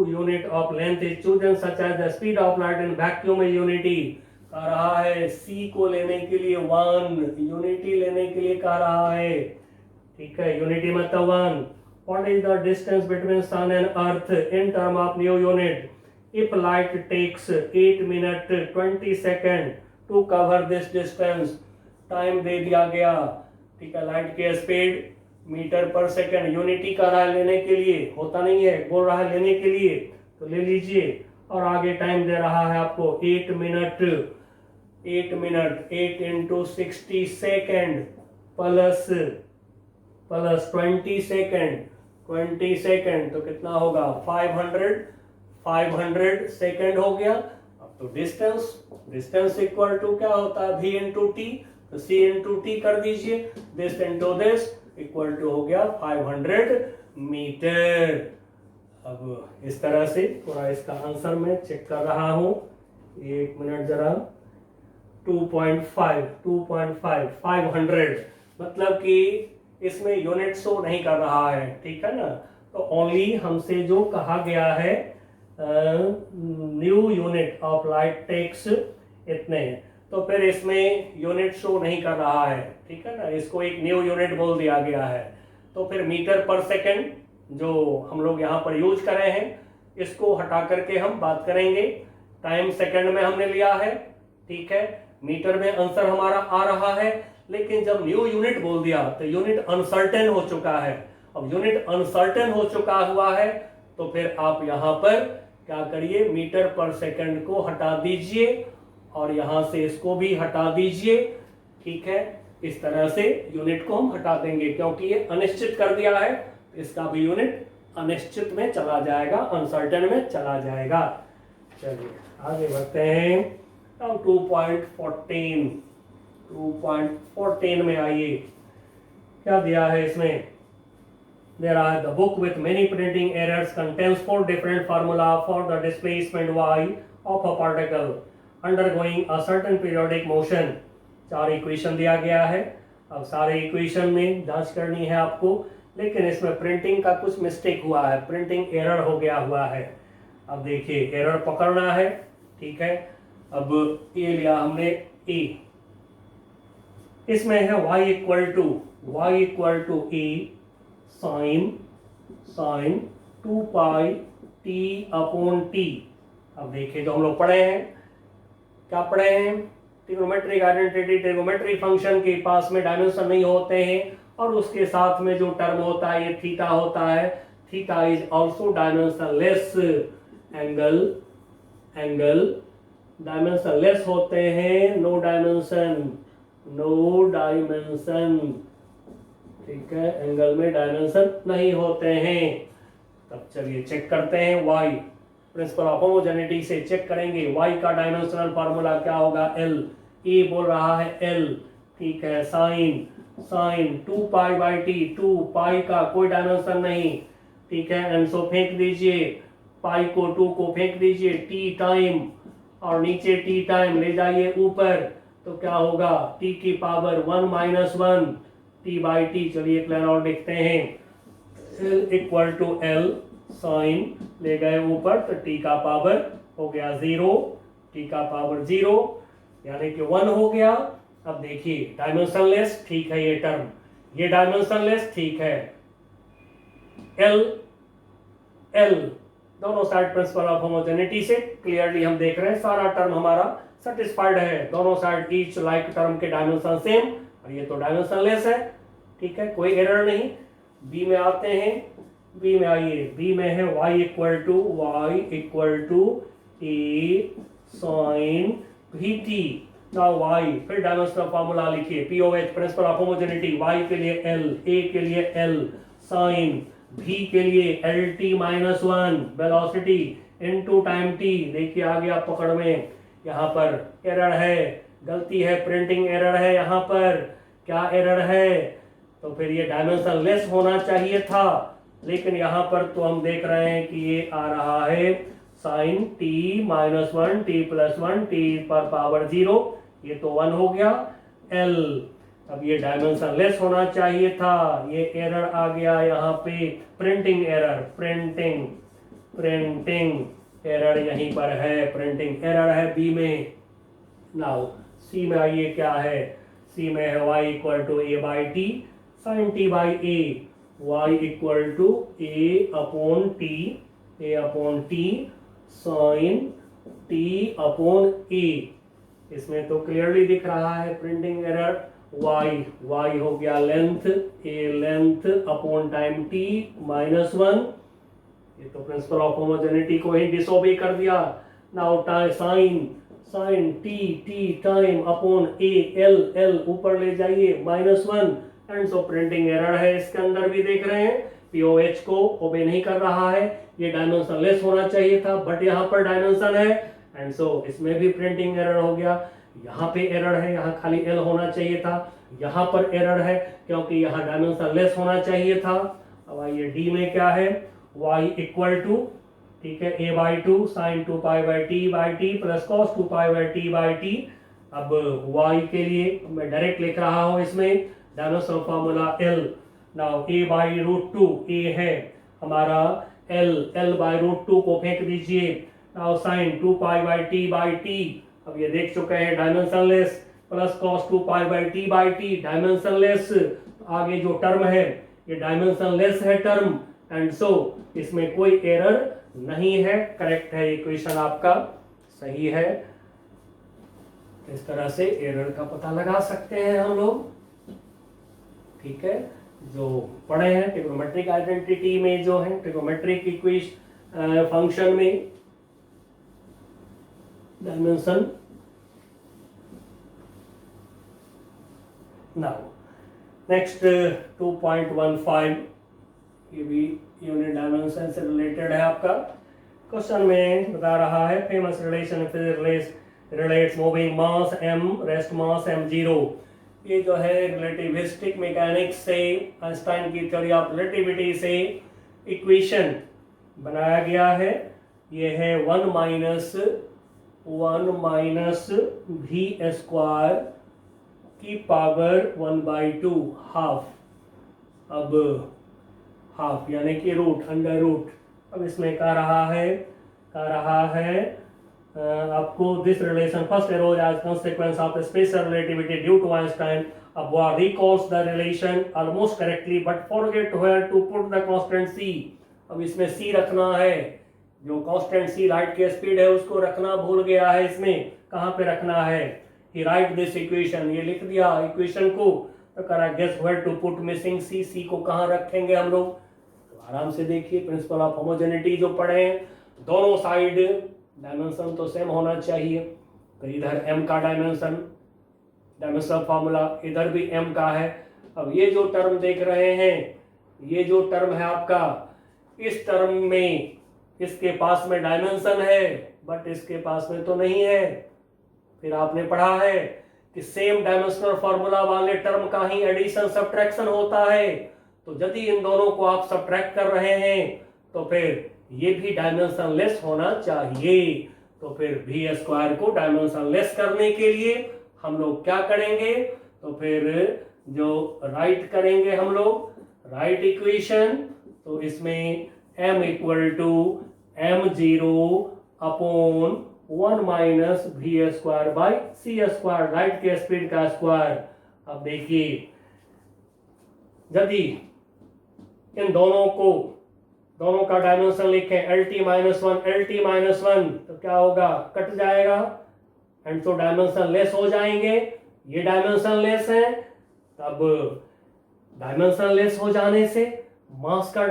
unit of length is chosen such as the speed of light in vacuum unity. कह रहा है सी को लेने के लिए 1, यूनिटी लेने के लिए कह रहा है, ठीक है। यूनिटी मतलब 1। What is the distance between sun and earth in term of new unit if light takes 8 minute 20 second to cover this distance. Time दे दिया गया, ठीक है। लाइट के स्पीड मीटर पर सेकेंड, यूनिटी का रहा है लेने के लिए, होता नहीं है, बोल रहा है लेने के लिए तो ले लीजिए। और आगे टाइम दे रहा है आपको 8 minute, 8 into 60 second plus 20 second, 20 second तो कितना होगा 500 सेकेंड हो गया। अब तो डिस्टेंस इक्वल टू क्या होता है v इंटू टी, तो c इंटू टी कर दीजिए, this into this equal to हो गया 500 मीटर। अब इस तरह से पूरा इसका आंसर मैं चेक कर रहा हूं, एक मिनट जरा। 2.5 500 मतलब कि इसमें यूनिट शो नहीं कर रहा है, ठीक है ना। तो ओनली हमसे जो कहा गया है new unit of light takes इतने, तो फिर इसमें यूनिट शो नहीं कर रहा है, ठीक है ना। इसको एक न्यू यूनिट बोल दिया गया है। तो फिर मीटर पर सेकंड जो हम लोग यहाँ पर यूज कर रहे हैं, इसको हटा करके हम बात करेंगे। टाइम सेकंड में हमने लिया है, ठीक है। मीटर में आंसर हमारा आ रहा है, लेकिन जब न्यू यूनिट बोल दिया तो यूनिट अनसर्टेन हो चुका है। अब यूनिट अनसर्टेन हो चुका हुआ है तो फिर आप यहाँ पर क्या करिए, मीटर पर सेकंड को हटा दीजिए और यहां से इसको भी हटा दीजिए, ठीक है। इस तरह से यूनिट को हम हटा देंगे, क्योंकि ये अनिश्चित कर दिया है, इसका भी यूनिट अनिश्चित में चला जाएगा, अनसर्टेन में चला जाएगा। चलिए आगे बढ़ते हैं। अब 2.14 में आइए, क्या दिया है इसमें। There are the book with many printing errors contains 4 different formula for the displacement y of a particle undergoing a certain periodic motion। 4 equation दिया गया है। अब सारे इक्वेशन में जांच करनी है आपको, लेकिन इसमें प्रिंटिंग का कुछ मिस्टेक हुआ है, प्रिंटिंग एरर हो गया हुआ है। अब देखिए एरर पकड़ना है, ठीक है। अब ये लिया हमने e, इसमें है y equal to e sine 2 pi t upon t। अब देखिए जो हम लोग पढ़े हैं, क्या पढ़े हैं, ट्रिग्नोमेट्रिक आइडेंटिटी, ट्रिग्नोमेट्रिक फंक्शन के पास में डायमेंशन नहीं होते हैं और उसके साथ में जो टर्म होता है ये थीटा होता है। Theta is also dimensionless, angle dimensionless होते हैं, नो डायमेंशन, ठीक है। एंगल में डायमेंशन नहीं होते हैं। तब चलिए चेक करते हैं y, प्रिंसिपल ऑफ होमोजेनिटी से चेक करेंगे। y का डायमेंशनल फार्मूला क्या होगा, l, e बोल रहा है l, ठीक है। साइन 2 पाई बाई टी, 2 पाई का कोई डायमेंशन नहीं, ठीक है। एंड सो फेंक दीजिए, पाई को 2 को फेंक दीजिए, टी टाइम और नीचे टी टाइम ले जाइए ऊपर, तो क्या होगा t की पावर 1 - 1, टी बाई टी, चलिए एक लाइन और लिखते हैं, L equal to L sine ले गए ऊपर तो टी का पावर हो गया 0, टी का पावर 0 यानी कि 1 हो गया। अब देखिए डायमेंशनलेस ठीक है ये टर्म, ये डायमेंशनलेस ठीक है, एल एल दोनों साइड प्रिंसिपल ऑफ होमोजेनिटी से क्लियरली हम देख रहे हैं सारा टर्म हमारा सेटिस्फाइड है, दोनों साइड ईच लाइक टर्म के डायमेंशन सेम, और ये तो डायमेंशनलेस है, ठीक है कोई एरर नहीं। बी में आते हैं, बी में आइए, बी में है y equal to A sine भी टी। नाउ y फिर डायमेंशनल फार्मूला लिखिए, P O H principle of homogeneity, y के लिए l, a के लिए l, साइन v के लिए L T minus 1 velocity into time t। देखिए आ गया पकड़ में, यहाँ पर एरर है, गलती है, प्रिंटिंग एरर है, यहाँ पर क्या एरर है, तो फिर ये डायमेंशन लेस होना चाहिए था, लेकिन यहाँ पर तो हम देख रहे हैं कि ये आ रहा है sine T minus 1 T plus 1 T पर पावर 0, ये तो 1 हो गया एल। अब ये डायमेंशन लेस होना चाहिए था, ये एरर आ गया यहाँ पे, प्रिंटिंग एरर, प्रिंटिंग एरर यहीं पर है, प्रिंटिंग एरर है बी में। नाउ सी में आइए, क्या है, सी में है y equal to A by T sine T by A, y equal to A upon T sine T upon A. इसमें तो क्लियरली दिख रहा है प्रिंटिंग एरर, y हो गया length, A length upon time t minus 1, ये तो principal of homogeneity को ही डिसओबे कर दिया। Now sine T time upon A L ऊपर ले जाइए minus 1, and so printing error है इसके अंदर भी देख रहे हैं, पीओएच को ओबे नहीं कर रहा है, ये डायमेंशन लेस होना चाहिए था बट यहाँ पर डायमेंशन है, एंड सो इसमें भी प्रिंटिंग एरर हो गया। यहाँ पे एरर है, यहाँ खाली एल होना चाहिए था, यहाँ पर एरर है क्योंकि यहाँ डायमेंशन लेस होना चाहिए था। अब आइए डी में क्या है, y इक्वल टू, ठीक है, a by two sine 2 pi by T plus cos 2 pi by T. अब y के लिए मैं डायरेक्ट लिख रहा हूँ इसमें dimensional formula l। Now a by root 2, a है हमारा l बाई रूट 2 को फेंक दीजिए। Now sine 2 pi by T, अब ये देख चुके हैं dimensionless, plus cos 2 pi by T dimensionless. आगे जो टर्म है ये डायमेंशनलेस है टर्म, एंड सो इसमें कोई एरर नहीं है, करेक्ट है, इक्वेशन आपका सही है। इस तरह से एरर का पता लगा सकते हैं हम लोग, ठीक है। जो पढ़े हैं ट्रिग्नोमेट्रिक आइडेंटिटी में, जो है ट्रिग्नोमेट्रिक इक्वेशन फंक्शन में डायमेंशन। नाउ नेक्स्ट 2.15, ये भी यूनिट डायमेंशन से रिलेटेड है आपका। क्वेश्चन में बता रहा है फेमस रिलेशन रिलेट्स मूविंग मास m रेस्ट मास m0। ये जो है रिलेटिविस्टिक मैकेनिक्स से, आइंस्टाइन की थ्योरी ऑफ रिलेटिविटी से इक्वेशन बनाया गया है। ये है 1 माइनस v स्क्वायर की पावर 1/2 हाफ। अब हाफ यानी कि रूट, अंडर रूट। अब इसमें कह रहा है आपको this relation first arose as consequence of special relativity due to Einstein. अब वो recalls the relation almost correctly but forget where to put the constant c। अब इसमें c रखना है, जो कांस्टेंट c लाइट की स्पीड है उसको रखना भूल गया है। इसमें कहाँ पे रखना है, ही राइट दिस इक्वेशन, ये लिख दिया इक्वेशन को, तो करा guess where to put missing c को कहाँ रखेंगे हम लोग। आराम से देखिए, प्रिंसिपल ऑफ होमोजेनिटी जो पढ़े हैं, दोनों साइड डायमेंशन तो सेम होना चाहिए, तो इधर m का डायमेंशनल फार्मूला इधर भी m का है। अब ये जो टर्म देख रहे हैं, ये जो टर्म है आपका, इस टर्म में इसके पास में डायमेंशन है बट इसके पास में तो नहीं है। फिर आपने पढ़ा है कि सेम डायमेंशनल फार्मूला वाले टर्म का ही एडिशन सब्ट्रैक्शन होता है, तो यदि इन दोनों को आप सब्ट्रैक्ट कर रहे हैं तो फिर ये भी डायमेंशन लेस होना चाहिए। तो फिर v स्क्वायर को डायमेंशन लेस करने के लिए हम लोग क्या करेंगे, तो फिर जो राइट करेंगे हम लोग राइट इक्वेशन, तो इसमें m equal to m0 upon 1 minus v square by C square, light के स्पीड का स्क्वायर। अब देखिए यदि इन दोनों का डायमेंशन लिखें LT माइनस वन, तो क्या होगा, कट जाएगा एंड तो डायमेंशन लेस हो जाएंगे। ये डायमेंशन लेस है, तब डायमेंशन लेस हो जाने से मास का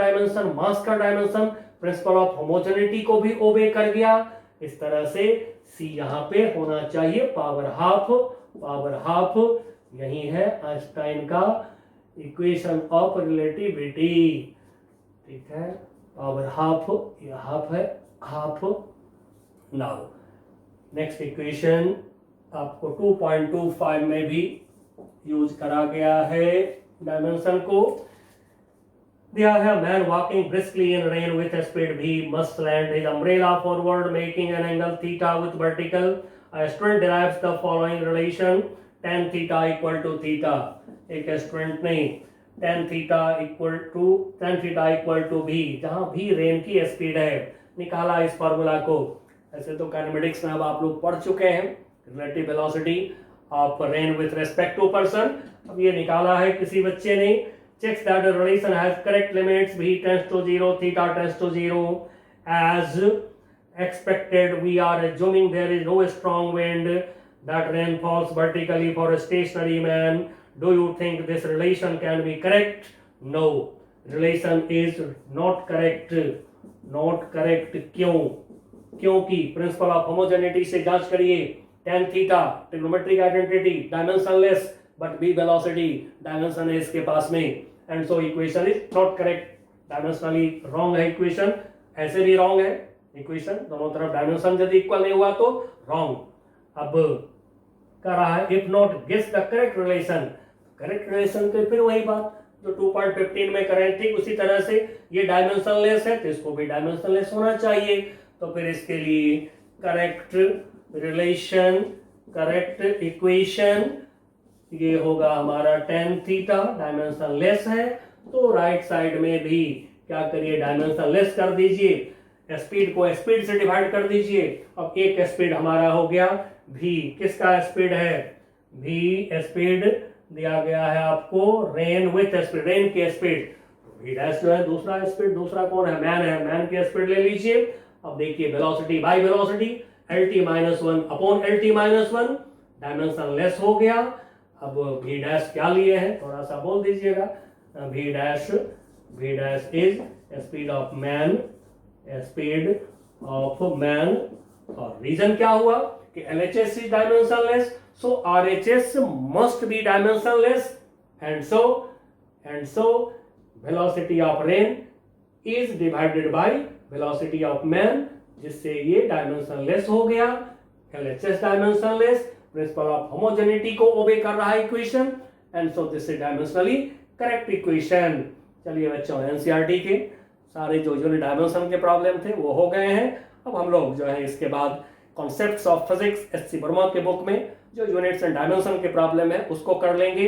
डायमेंशन प्रिंसिपल ऑफ होमोजेनिटी को भी ओबे कर गया। इस तरह से C यहाँ पे होना चाहिए पावर हाफ। यही है आइंस्टाइन का इक्वेशन ऑफ रिलेटिविटी। ठीक है, पावर हाफ, ये हाफ है, हाफ। नाउ नेक्स्ट इक्वेशन आपको 2.25 में भी यूज करा गया है डायमेंशन को। दिया है man walking briskly in rain with a speed v must land his umbrella forward making an angle theta with vertical. A student derives the following relation tan theta equal to theta. एक student ने tan theta equal to v, जहां v rain की speed है, निकाला इस formula को। ऐसे तो काइनेमेटिक्स में अब आप लोग पढ़ चुके हैं, relative velocity of rain with respect to person. अब ये निकाला है किसी बच्चे ने। Checks that the relation has correct limits, v tends to 0, theta tends to 0. As expected, we are assuming there is no strong wind that rain falls vertically for a stationary man. Do you think this relation can be correct? No, relation is not correct. Not correct क्यों? क्योंकि principal of homogeneity से जांच करिए। tan theta trigonometric identity dimensionless, but b velocity dimension है इसके पास में, and so equation is not correct, dimensionally wrong है equation. ऐसे भी रॉन्ग है इक्वेशन, दोनों तरफ डायमेंशन यदि इक्वल नहीं हुआ तो रॉन्ग। अब कर रहा है if not guess the correct relation, तो फिर वही बात जो 2.15 में करें, ठीक उसी तरह से ये डायमेंशनलेस है तो इसको भी डायमेंशनलेस होना चाहिए। तो फिर इसके लिए करेक्ट रिलेशन, करेक्ट इक्वेशन ये होगा हमारा tan थीटा, डायमेंशन लेस है तो राइट साइड में भी क्या करिए, डायमेंशन लेस कर दीजिए, स्पीड को स्पीड से डिवाइड कर दीजिए। अब एक स्पीड हमारा हो गया v, किसका स्पीड है, v स्पीड दिया गया है आपको रेन विथ स्पीड, रेन की स्पीड। v डैश जो है दूसरा स्पीड, दूसरा कौन है, मैन की स्पीड ले लीजिए। अब देखिए velocity by velocity LT minus one upon LT minus one, dimension less हो गया। अब v डैश क्या लिए हैं थोड़ा सा बोल दीजिएगा, v dash is speed of man, और रीजन क्या हुआ कि LHS is dimensionless, so RHS must be dimensionless, and so velocity of rain is divided by velocity of man, जिससे ये डायमेंशनलेस हो गया। LHS dimensionless, principal of homogeneity को ओबे कर रहा है equation, and so this is dimensionally correct equation. चलिए बच्चों, एनसीईआरटी के सारे जो यूनिट डायमेंशन के प्रॉब्लम थे वो हो गए हैं। अब हम लोग जो है इसके बाद concepts of physics SC Verma के बुक में जो यूनिट्स एंड डायमेंशन के प्रॉब्लम है उसको कर लेंगे,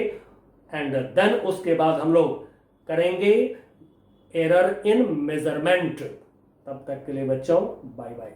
एंड देन उसके बाद हम लोग करेंगे एरर इन मेजरमेंट। तब तक के लिए बच्चों बाय बाय।